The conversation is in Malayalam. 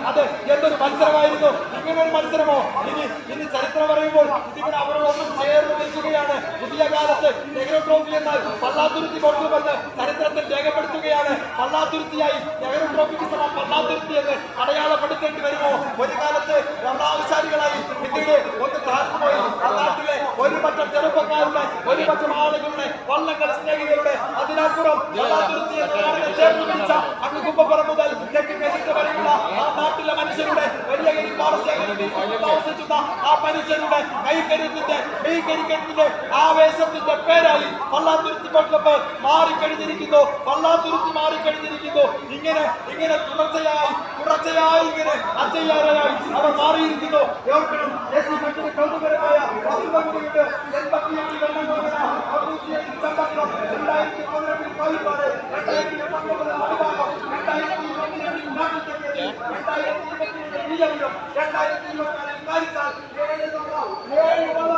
അത് എന്തൊരു മത്സരമായിരുന്നു. ഇങ്ങനൊരു മത്സരമോ ഇനി ചരിത്രം പറയുമ്പോൾ ഇതിങ്ങനെ അവരോടൊന്നും ചേർന്ന് നിൽക്കുകയാണ്. പുതിയ കാലത്ത് നെഹ്റു ട്രോഫി എന്നാൽ പള്ളാത്തുരുത്തി കൊണ്ടുവന്ന് ചരിത്രത്തിൽ രേഖപ്പെടുത്തുകയാണ്. പള്ളാത്തുരുത്തിയായി നെഹ്റു ട്രോഫിക്ക് സമം പള്ളാത്തുരുത്തി എന്ന് അടയാളപ്പെടുത്തേണ്ടി വരുമോ? ഒരു കാലത്ത് ഭരണാധികാരികളായി പിന്നീട് ഒന്ന് താഴ്ന്നുപോയി ആ നാട്ടിലെ ഒരു പറ്റം ചെറുപ്പക്കാരുടെ ഒരു പറ്റം ആളുകളുടെ വള്ളങ്ങൾ സ്നേഹികളുടെ അതിനപ്പുറം പള്ളാത്തുരുത്തി എന്ന നാടിനെ ചേർന്ന് പിടിച്ച അങ്ങ് കുമ്പപ്പുറം മുതൽ തെക്ക് കെട്ടിട്ട് വരെയുള്ള ആ നാട്ടിലെ മനുഷ്യരുടെ വലിയ താമസിക്കുന്ന ആ മനുഷ്യരുടെ കൈക്കരുത്തിന്റെ മെയ്കരിക്കത്തിന്റെ ആവേശത്തിന്റെ പേരായി പള്ളാത്തുരുത്തി കൊണ്ടപ്പോൾ മാറിക്കഴിഞ്ഞിരിക്കുന്നു. പള്ളാത്തുരുത്തി മാറിക്കഴിഞ്ഞിരിക്കുന്നു. ഇങ്ങനെ തുടർച്ചയായി ഇങ്ങനെ അച്ചയ്യാറായി അവർ മാറിയിരിക്കുന്നു. ഓർക്കണം, കൗതുകരമായ വസ്തുതകളുണ്ട്. 88 വെള്ളം കൊണ്ടുവന്ന 107 ചമ്പക്കം, 2019 കോഴിക്കോട്, 2019 മലബാർ, 2022 നാട്ടിൽ, 2022 2024 കാരിച്ചാൽ 7 വള്ളം